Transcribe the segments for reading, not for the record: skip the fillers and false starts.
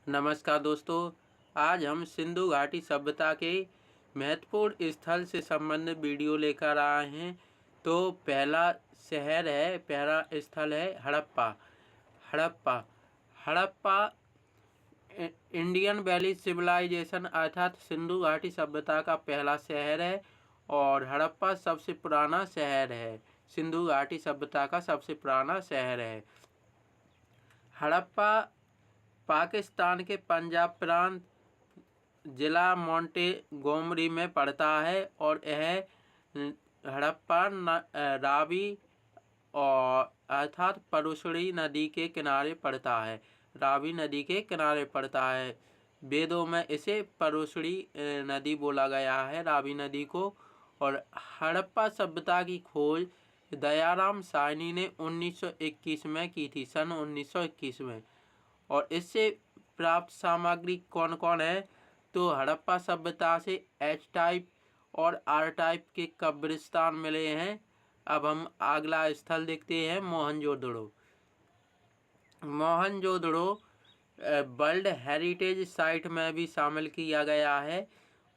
नमस्कार दोस्तों, आज हम सिंधु घाटी सभ्यता के महत्वपूर्ण स्थल से संबंधित वीडियो लेकर आए हैं। तो पहला स्थल है Harappa. Harappa Harappa Indian valley civilisation अर्थात सिंधु घाटी सभ्यता का पहला शहर है और हड़प्पा सबसे पुराना शहर है। सिंधु घाटी सभ्यता का सबसे पुराना शहर है। हड़प्पा पाकिस्तान के पंजाब प्रांत जिला मोंटेगोमरी में पड़ता है और यह हड़प्पा रावी और अर्थात परुशड़ी नदी के किनारे पड़ता है। रावी नदी के किनारे पड़ता है। वेदों में इसे परुशड़ी नदी बोला गया है, रावी नदी को। और हड़प्पा सभ्यता की खोज दयाराम साहनी ने 1921 में की थी, सन 1921 में। और इससे प्राप्त सामग्री कौन कौन है, तो हड़प्पा सभ्यता से एच टाइप और आर टाइप के कब्रिस्तान मिले हैं। अब हम अगला स्थल देखते हैं Mohenjodaro. Mohenjodaro world heritage site में भी शामिल किया गया है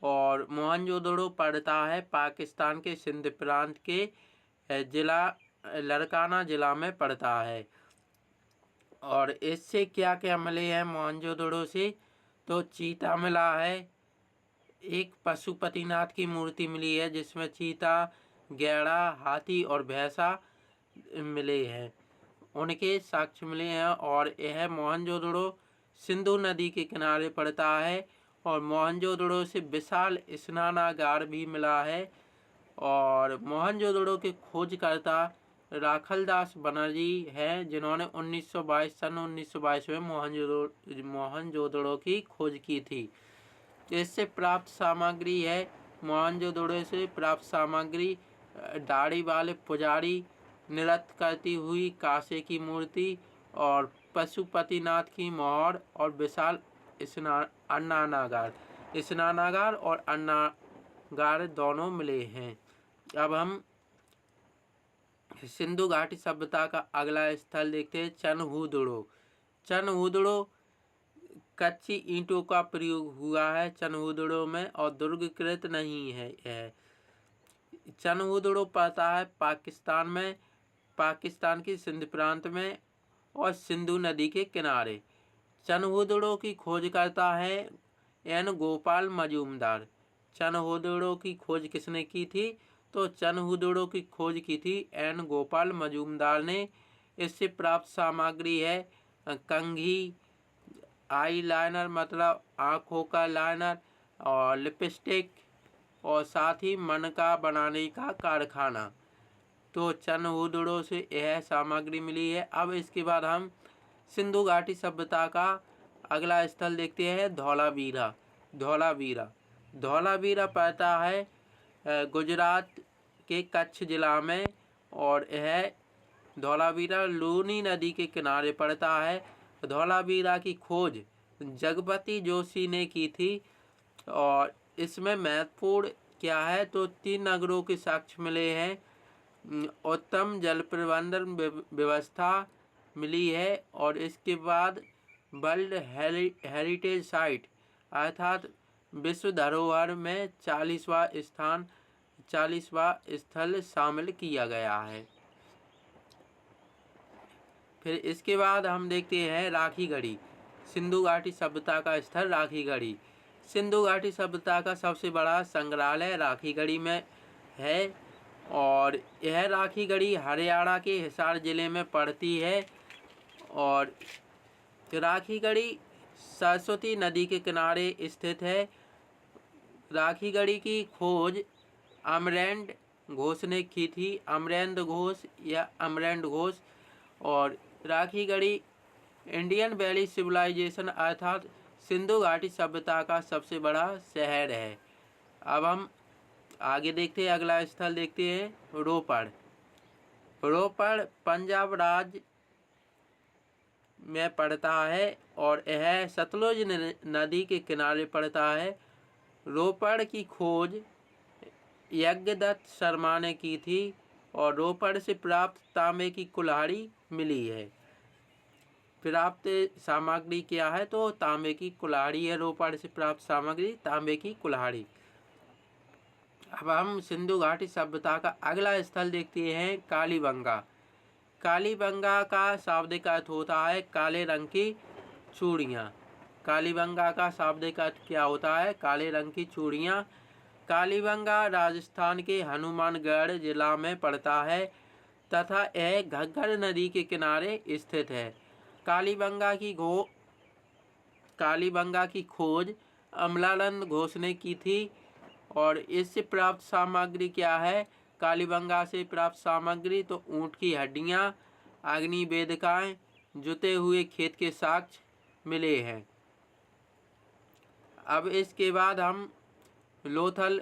और मोहनजोदड़ो पड़ता है पाकिस्तान के सिंध प्रांत के जिला लड़काना जिला में पड़ता है। और इससे क्या क्या मिले हैं मोहनजोदड़ो से, तो चीता मिला है, एक पशुपतिनाथ की मूर्ति मिली है जिसमें चीता, गैड़ा, हाथी और भैंसा मिले हैं, उनके साक्ष्य मिले हैं। और यह मोहनजोदड़ो सिंधु नदी के किनारे पड़ता है और मोहनजोदड़ो से विशाल स्नानागार भी मिला है। और मोहनजोदड़ो के खोजकर्ता राखलदास बनर्जी हैं, जिन्होंने 1922 में मोहनजोदड़ो की खोज की थी। इससे प्राप्त सामग्री है, मोहनजोदड़ो से प्राप्त सामग्री दाढ़ी वाले पुजारी, नृत्य करती हुई कांसे की मूर्ति और पशुपतिनाथ की मोहर और विशाल स्नानागार और अन्नागार दोनों मिले हैं। अब हम सिंधु घाटी सभ्यता का अगला स्थल देखते हैं चनहूदड़ो। चनहूदड़ो कच्ची ईंटों का प्रयोग हुआ है चनहूदड़ो में और दुर्गकृत नहीं है। यह चनहूदड़ो पड़ता है पाकिस्तान में, पाकिस्तान की सिंध प्रांत में और सिंधु नदी के किनारे। चनहूदड़ो की खोज करता है एन गोपाल मजूमदार। चनहूदड़ो की खोज किसने की थी, तो चनहूदड़ो की खोज की थी एन गोपाल मजूमदार ने। इससे प्राप्त सामग्री है कंघी, आई लाइनर मतलब आँखों का लाइनर और लिपस्टिक और साथ ही मनका बनाने का कारखाना। तो चनहूदड़ो से यह सामग्री मिली है। अब इसके बाद हम सिंधु घाटी सभ्यता का अगला स्थल देखते हैं धौलावीरा। धौलावीरा पड़ता है गुजरात के कच्छ जिला में और यह धौलावीरा लूनी नदी के किनारे पड़ता है। धौलावीरा की खोज जगपति जोशी ने की थी और इसमें महत्वपूर्ण क्या है, तो 3 नगरों के साक्ष्य मिले हैं, उत्तम जल प्रबंधन व्यवस्था मिली है और इसके बाद वर्ल्ड हेरिटेज साइट अर्थात विश्व धरोहर में 40वां स्थल शामिल किया गया है। फिर इसके बाद हम देखते हैं राखीगढ़ी। सिंधु घाटी सभ्यता का स्थल राखीगढ़ी। सिंधु घाटी सभ्यता का सबसे बड़ा संग्रहालय राखीगढ़ी में है और यह राखीगढ़ी हरियाणा के हिसार जिले में पड़ती है। और राखीगढ़ी सरस्वती नदी के किनारे स्थित है। राखीगढ़ी की खोज अमरेंद्र घोष ने की थी, अमरेंद्र घोष या अमरेंद्र घोष। और राखीगढ़ी इंडियन वैली सिविलाइजेशन अर्थात सिंधु घाटी सभ्यता का सबसे बड़ा शहर है। अब हम आगे देखते हैं, अगला स्थल देखते हैं रोपड़। रोपड़ पंजाब राज्य में पड़ता है और यह सतलुज नदी के किनारे पड़ता है। रोपड़ की खोज यज्ञदत्त शर्मा ने की थी और रोपड़ से प्राप्त तांबे की कुल्हाड़ी मिली है। प्राप्त सामग्री क्या है, तो तांबे की कुल्हाड़ी है। रोपड़ से प्राप्त सामग्री तांबे की कुल्हाड़ी। अब हम सिंधु घाटी सभ्यता का अगला स्थल देखते हैं, कालीबंगा। कालीबंगा का शाब्दिक अर्थ होता है काले रंग की चूड़ियाँ। कालीबंगा का शाब्दिक अर्थ क्या होता है, काले रंग की चूड़ियाँ। कालीबंगा राजस्थान के हनुमानगढ़ जिला में पड़ता है तथा यह घग्गर नदी के किनारे स्थित है। कालीबंगा की खोज अमलानंद घोष ने की थी। और इससे प्राप्त सामग्री क्या है, कालीबंगा से प्राप्त सामग्री तो ऊँट की हड्डियाँ, अग्नि वेदिकाएँ, जुते हुए खेत के साक्ष्य मिले हैं। अब इसके बाद हम लोथल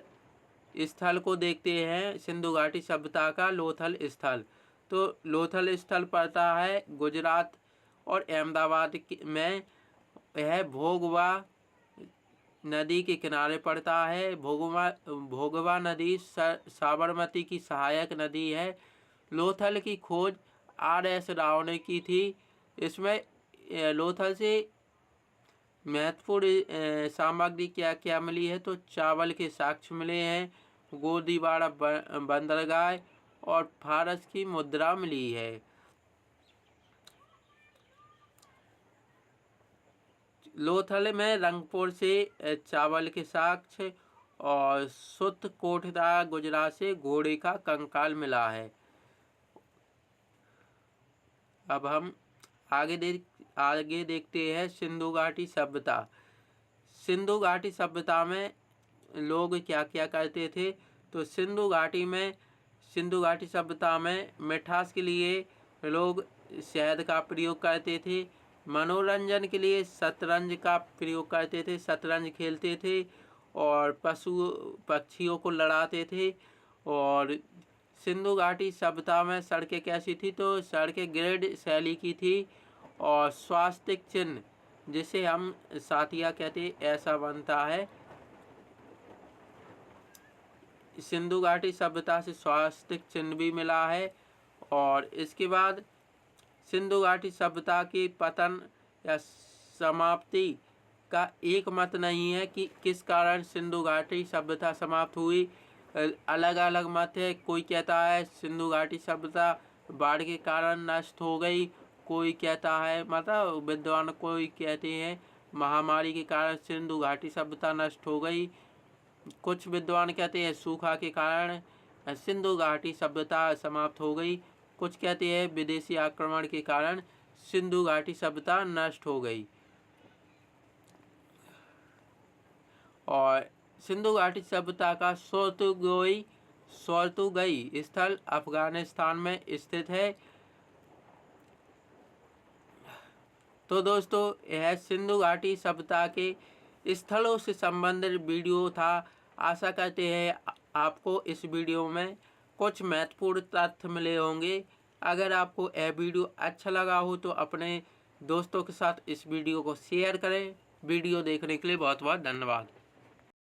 स्थल को देखते हैं, सिंधु घाटी सभ्यता का लोथल स्थल। तो लोथल स्थल पड़ता है गुजरात और अहमदाबाद में। यह भोगवा नदी के किनारे पड़ता है। भोगवा नदी साबरमती की सहायक नदी है। लोथल की खोज R.S. राव ने की थी। इसमें लोथल से महत्वपूर्ण सामग्री क्या क्या मिली है, तो चावल के साक्ष्य मिले हैं, गोदीवाड़ा बंदरगाह और फारस की मुद्रा मिली है। लोथल में रंगपुर से चावल के साक्ष्य और सुत कोटदा गुजरात से घोड़े का कंकाल मिला है। अब हम आगे देखते हैं सिंधु घाटी सभ्यता। सिंधु घाटी सभ्यता में लोग क्या क्या करते थे, तो सिंधु घाटी सभ्यता में मिठास के लिए लोग शहद का प्रयोग करते थे। मनोरंजन के लिए शतरंज का प्रयोग करते थे, शतरंज खेलते थे और पशु पक्षियों को लड़ाते थे। और सिंधु घाटी सभ्यता में सड़कें कैसी थी, तो सड़कें ग्रिड शैली की थी और स्वास्तिक चिन्ह, जिसे हम सातिया कहते, ऐसा बनता है। सिंधु घाटी सभ्यता से स्वास्तिक चिन्ह भी मिला है। और इसके बाद सिंधु घाटी सभ्यता की पतन या समाप्ति का एक मत नहीं है कि किस कारण सिंधु घाटी सभ्यता समाप्त हुई। अलग अलग मत है। कोई कहता है सिंधु घाटी सभ्यता बाढ़ के कारण नष्ट हो गई, कोई कहता है, मतलब विद्वान कोई कहते हैं महामारी के कारण सिंधु घाटी सभ्यता नष्ट हो गई। कुछ विद्वान कहते हैं सूखा के कारण सिंधु घाटी सभ्यता समाप्त हो गई। कुछ कहते हैं विदेशी आक्रमण के कारण सिंधु घाटी सभ्यता नष्ट हो गई। और सिंधु घाटी सभ्यता का सोर्तुगई स्थल अफगानिस्तान में स्थित है। तो दोस्तों, यह सिंधु घाटी सभ्यता के स्थलों से संबंधित वीडियो था। आशा करते हैं आपको इस वीडियो में कुछ महत्वपूर्ण तथ्य मिले होंगे। अगर आपको यह वीडियो अच्छा लगा हो तो अपने दोस्तों के साथ इस वीडियो को शेयर करें। वीडियो देखने के लिए बहुत बहुत धन्यवाद।